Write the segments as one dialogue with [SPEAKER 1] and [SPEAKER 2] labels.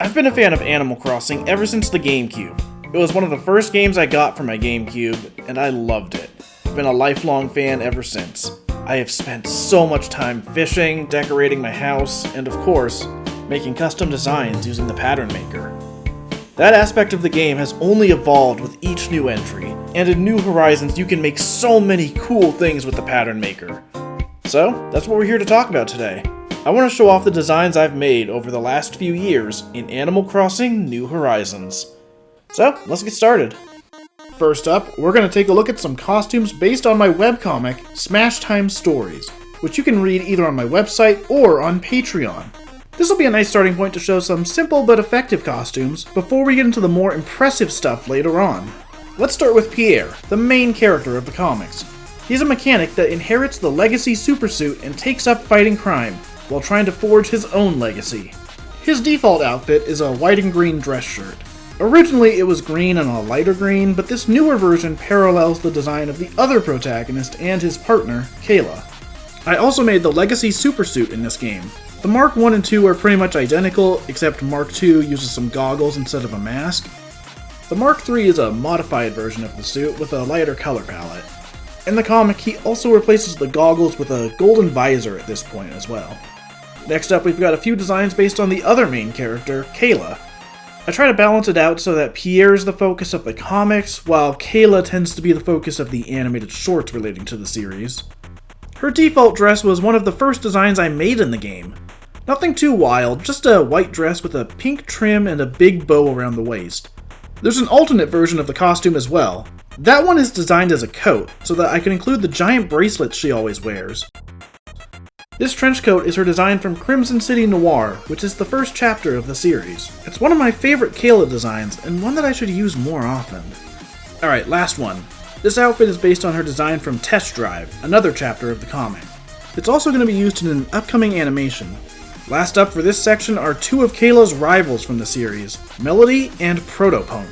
[SPEAKER 1] I've been a fan of Animal Crossing ever since the GameCube. It was one of the first games I got for my GameCube, and I loved it. I've been a lifelong fan ever since. I have spent so much time fishing, decorating my house, and of course, making custom designs using the pattern maker. That aspect of the game has only evolved with each new entry, and in New Horizons you can make so many cool things with the pattern maker. So, that's what we're here to talk about today. I want to show off the designs I've made over the last few years in Animal Crossing New Horizons. So, let's get started. First up, we're going to take a look at some costumes based on my webcomic, SmashToons Stories, which you can read either on my website or on Patreon. This will be a nice starting point to show some simple but effective costumes before we get into the more impressive stuff later on. Let's start with Pierre, the main character of the comics. He's a mechanic that inherits the Legacy supersuit and takes up fighting crime, while trying to forge his own legacy. His default outfit is a white and green dress shirt. Originally it was green and a lighter green, but this newer version parallels the design of the other protagonist and his partner, Kayla. I also made the Legacy supersuit in this game. The Mark 1 and 2 are pretty much identical, except Mark 2 uses some goggles instead of a mask. The Mark 3 is a modified version of the suit with a lighter color palette. In the comic, he also replaces the goggles with a golden visor at this point as well. Next up, we've got a few designs based on the other main character, Kayla. I try to balance it out so that Pierre is the focus of the comics, while Kayla tends to be the focus of the animated shorts relating to the series. Her default dress was one of the first designs I made in the game. Nothing too wild, just a white dress with a pink trim and a big bow around the waist. There's an alternate version of the costume as well. That one is designed as a coat, so that I can include the giant bracelets she always wears. This trench coat is her design from Crimson City Noir, which is the first chapter of the series. It's one of my favorite Kayla designs, and one that I should use more often. Alright, last one. This outfit is based on her design from Test Drive, another chapter of the comic. It's also going to be used in an upcoming animation. Last up for this section are two of Kayla's rivals from the series, Melody and Protopunk.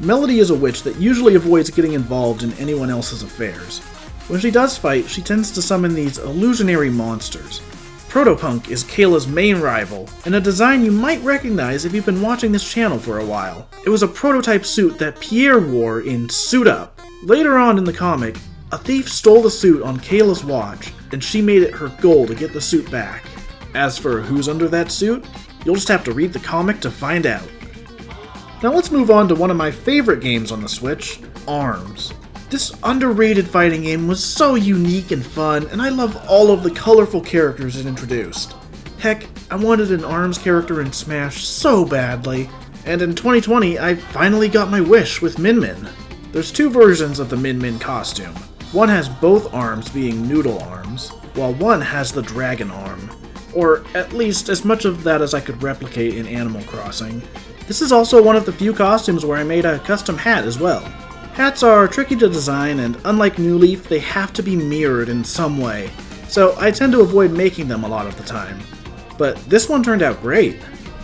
[SPEAKER 1] Melody is a witch that usually avoids getting involved in anyone else's affairs. When she does fight, she tends to summon these illusionary monsters. Protopunk is Kayla's main rival, and a design you might recognize if you've been watching this channel for a while. It was a prototype suit that Pierre wore in Suit Up. Later on in the comic, a thief stole the suit on Kayla's watch, and she made it her goal to get the suit back. As for who's under that suit, you'll just have to read the comic to find out. Now let's move on to one of my favorite games on the Switch, ARMS. This underrated fighting game was so unique and fun, and I love all of the colorful characters it introduced. Heck, I wanted an ARMS character in Smash so badly, and in 2020 I finally got my wish with Min Min. There's two versions of the Min Min costume. One has both arms being noodle arms, while one has the dragon arm. Or at least as much of that as I could replicate in Animal Crossing. This is also one of the few costumes where I made a custom hat as well. Hats are tricky to design, and unlike New Leaf, they have to be mirrored in some way, so I tend to avoid making them a lot of the time. But this one turned out great.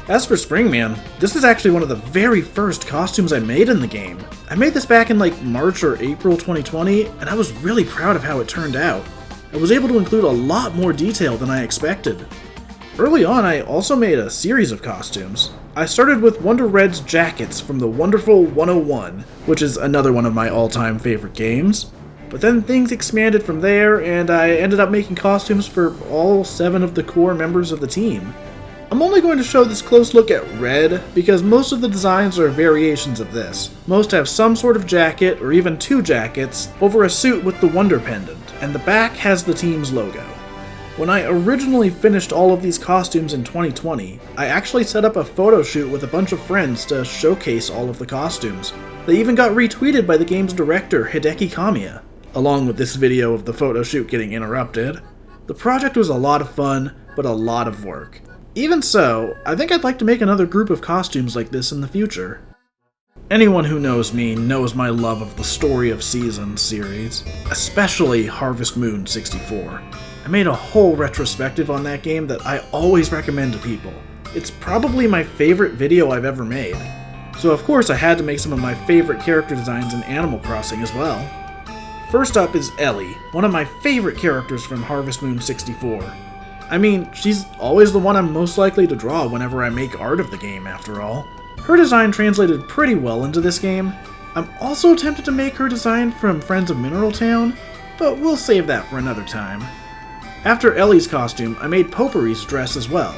[SPEAKER 1] As for Springman, this is actually one of the very first costumes I made in the game. I made this back in like March or April 2020, and I was really proud of how it turned out. I was able to include a lot more detail than I expected. Early on, I also made a series of costumes. I started with Wonder Red's jackets from the Wonderful 101, which is another one of my all-time favorite games. But then things expanded from there, and I ended up making costumes for all 7 of the core members of the team. I'm only going to show this close look at Red, because most of the designs are variations of this. Most have some sort of jacket, or even 2 jackets, over a suit with the Wonder Pendant, and the back has the team's logo. When I originally finished all of these costumes in 2020, I actually set up a photo shoot with a bunch of friends to showcase all of the costumes. They even got retweeted by the game's director, Hideki Kamiya, along with this video of the photo shoot getting interrupted. The project was a lot of fun, but a lot of work. Even so, I think I'd like to make another group of costumes like this in the future. Anyone who knows me knows my love of the Story of Seasons series, especially Harvest Moon 64. I made a whole retrospective on that game that I always recommend to people. It's probably my favorite video I've ever made. So of course I had to make some of my favorite character designs in Animal Crossing as well. First up is Ellie, one of my favorite characters from Harvest Moon 64. I mean, she's always the one I'm most likely to draw whenever I make art of the game, after all. Her design translated pretty well into this game. I'm also tempted to make her design from Friends of Mineral Town, but we'll save that for another time. After Ellie's costume, I made Potpourri's dress as well.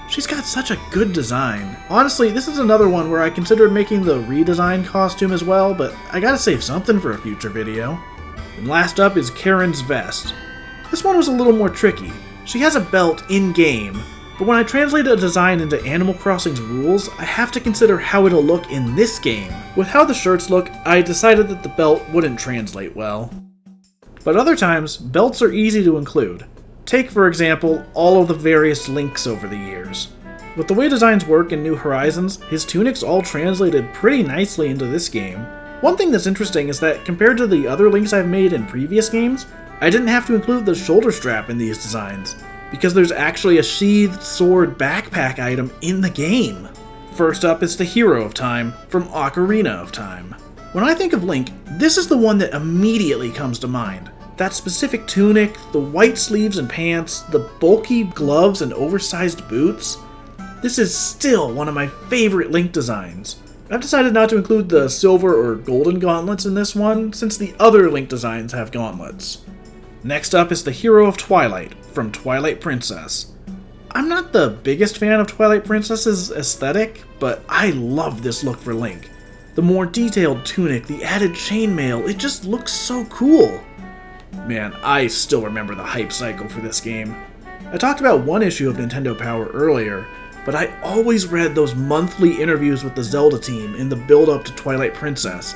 [SPEAKER 1] She's got such a good design. Honestly, this is another one where I considered making the redesigned costume as well, but I gotta save something for a future video. And last up is Karen's vest. This one was a little more tricky. She has a belt in-game, but when I translate a design into Animal Crossing's rules, I have to consider how it'll look in this game. With how the shirts look, I decided that the belt wouldn't translate well. But other times, belts are easy to include. Take, for example, all of the various Links over the years. With the way designs work in New Horizons, his tunics all translated pretty nicely into this game. One thing that's interesting is that compared to the other Links I've made in previous games, I didn't have to include the shoulder strap in these designs, because there's actually a sheathed sword backpack item in the game. First up is the Hero of Time from Ocarina of Time. When I think of Link, this is the one that immediately comes to mind. That specific tunic, the white sleeves and pants, the bulky gloves and oversized boots. This is still one of my favorite Link designs. I've decided not to include the silver or golden gauntlets in this one, since the other Link designs have gauntlets. Next up is the Hero of Twilight from Twilight Princess. I'm not the biggest fan of Twilight Princess's aesthetic, but I love this look for Link. The more detailed tunic, the added chainmail, it just looks so cool. Man, I still remember the hype cycle for this game. I talked about one issue of Nintendo Power earlier, but I always read those monthly interviews with the Zelda team in the build-up to Twilight Princess.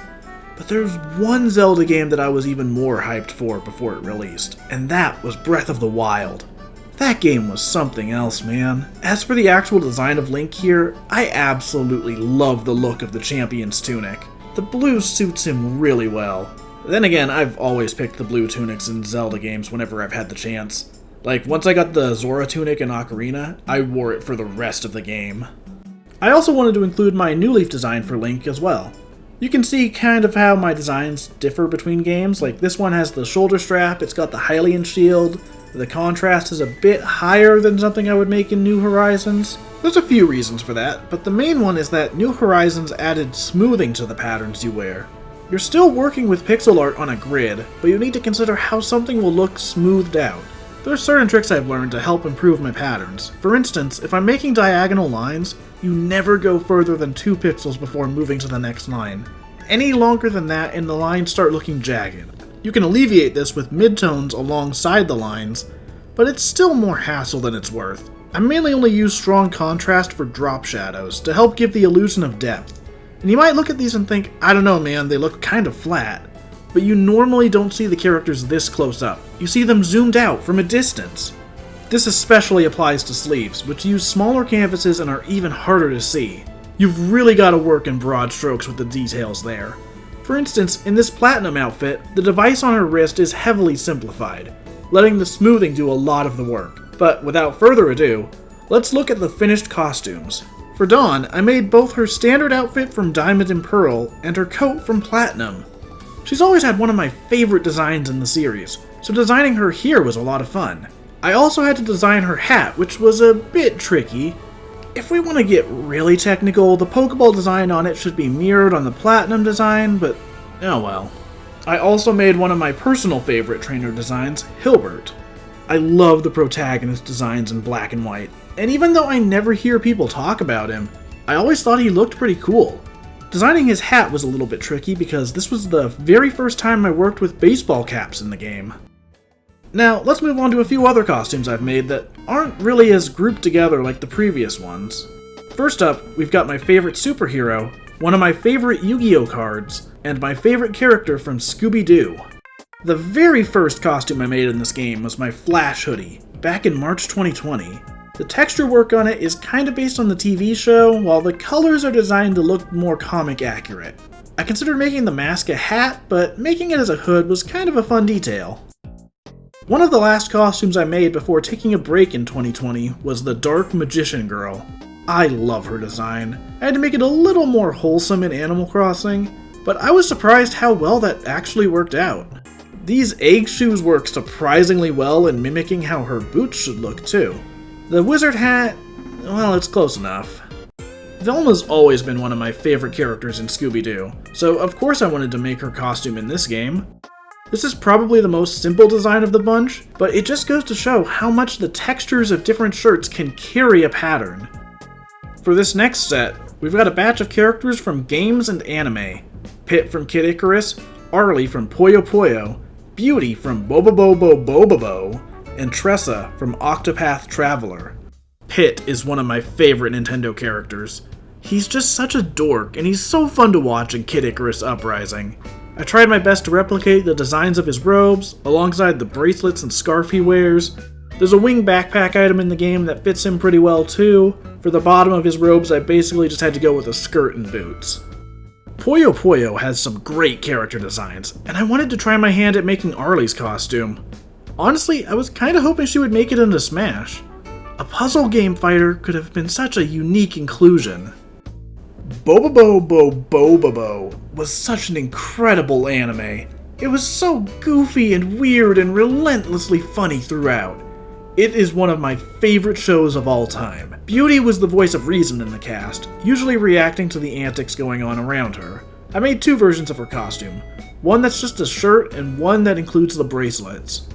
[SPEAKER 1] But there's one Zelda game that I was even more hyped for before it released, and that was Breath of the Wild. That game was something else, man. As for the actual design of Link here, I absolutely love the look of the champion's tunic. The blue suits him really well. Then again, I've always picked the blue tunics in Zelda games whenever I've had the chance. Like, once I got the Zora tunic in Ocarina, I wore it for the rest of the game. I also wanted to include my New Leaf design for Link as well. You can see kind of how my designs differ between games. Like, this one has the shoulder strap, it's got the Hylian shield, the contrast is a bit higher than something I would make in New Horizons. There's a few reasons for that, but the main one is that New Horizons added smoothing to the patterns you wear. You're still working with pixel art on a grid, but you need to consider how something will look smoothed out. There are certain tricks I've learned to help improve my patterns. For instance, if I'm making diagonal lines, you never go further than 2 pixels before moving to the next line. Any longer than that and the lines start looking jagged. You can alleviate this with midtones alongside the lines, but it's still more hassle than it's worth. I mainly only use strong contrast for drop shadows to help give the illusion of depth. And you might look at these and think, I don't know man, they look kind of flat. But you normally don't see the characters this close up. You see them zoomed out from a distance. This especially applies to sleeves, which use smaller canvases and are even harder to see. You've really got to work in broad strokes with the details there. For instance, in this Platinum outfit, the device on her wrist is heavily simplified, letting the smoothing do a lot of the work. But without further ado, let's look at the finished costumes. For Dawn, I made both her standard outfit from Diamond and Pearl and her coat from Platinum. She's always had one of my favorite designs in the series, so designing her here was a lot of fun. I also had to design her hat, which was a bit tricky. If we want to get really technical, the Pokeball design on it should be mirrored on the Platinum design, but oh well. I also made one of my personal favorite trainer designs, Hilbert. I love the protagonist designs in black and white, and even though I never hear people talk about him, I always thought he looked pretty cool. Designing his hat was a little bit tricky because this was the very first time I worked with baseball caps in the game. Now, let's move on to a few other costumes I've made that aren't really as grouped together like the previous ones. First up, we've got my favorite superhero, one of my favorite Yu-Gi-Oh cards, and my favorite character from Scooby-Doo. The very first costume I made in this game was my Flash hoodie, back in March 2020. The texture work on it is kinda based on the TV show, while the colors are designed to look more comic accurate. I considered making the mask a hat, but making it as a hood was kind of a fun detail. One of the last costumes I made before taking a break in 2020 was the Dark Magician Girl. I love her design. I had to make it a little more wholesome in Animal Crossing, but I was surprised how well that actually worked out. These egg shoes work surprisingly well in mimicking how her boots should look too. The wizard hat, well, it's close enough. Velma's always been one of my favorite characters in Scooby-Doo, so of course I wanted to make her costume in this game. This is probably the most simple design of the bunch, but it just goes to show how much the textures of different shirts can carry a pattern. For this next set, we've got a batch of characters from games and anime. Pit from Kid Icarus, Arlie from Puyo Puyo, Beauty from Bobobobo Bobobo, and Tressa from Octopath Traveler. Pit is one of my favorite Nintendo characters. He's just such a dork, and he's so fun to watch in Kid Icarus Uprising. I tried my best to replicate the designs of his robes, alongside the bracelets and scarf he wears. There's a wing backpack item in the game that fits him pretty well too. For the bottom of his robes, I basically just had to go with a skirt and boots. Puyo Puyo has some great character designs, and I wanted to try my hand at making Arlie's costume. Honestly, I was kinda hoping she would make it into Smash. A puzzle game fighter could have been such a unique inclusion. Bobobobo Bobobo was such an incredible anime. It was so goofy and weird and relentlessly funny throughout. It is one of my favorite shows of all time. Beauty was the voice of reason in the cast, usually reacting to the antics going on around her. I made two versions of her costume, one that's just a shirt and one that includes the bracelets.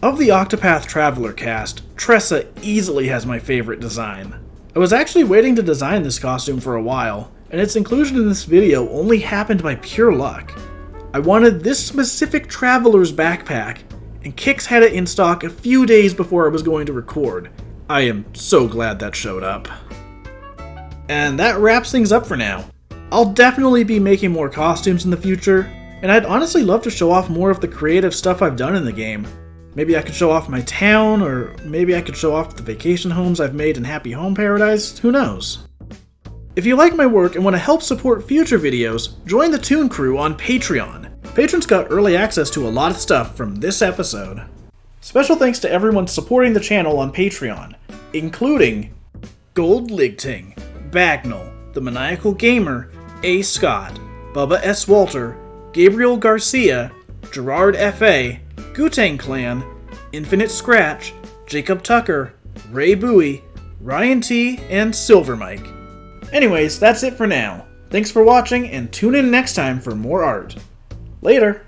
[SPEAKER 1] Of the Octopath Traveler cast, Tressa easily has my favorite design. I was actually waiting to design this costume for a while, and its inclusion in this video only happened by pure luck. I wanted this specific Traveler's backpack, and Kix had it in stock a few days before I was going to record. I am so glad that showed up. And that wraps things up for now. I'll definitely be making more costumes in the future, and I'd honestly love to show off more of the creative stuff I've done in the game. Maybe I could show off my town, or maybe I could show off the vacation homes I've made in Happy Home Paradise, who knows? If you like my work and want to help support future videos, join the Toon Crew on Patreon. Patrons got early access to a lot of stuff from this episode. Special thanks to everyone supporting the channel on Patreon, including Gold Ligting, Bagnall, The Maniacal Gamer, A. Scott, Bubba S. Walter, Gabriel Garcia, Gerard F.A., Gutang Clan, Infinite Scratch, Jacob Tucker, Ray Bowie, Ryan T, and Silver Mike. Anyways, that's it for now. Thanks for watching, and tune in next time for more art. Later!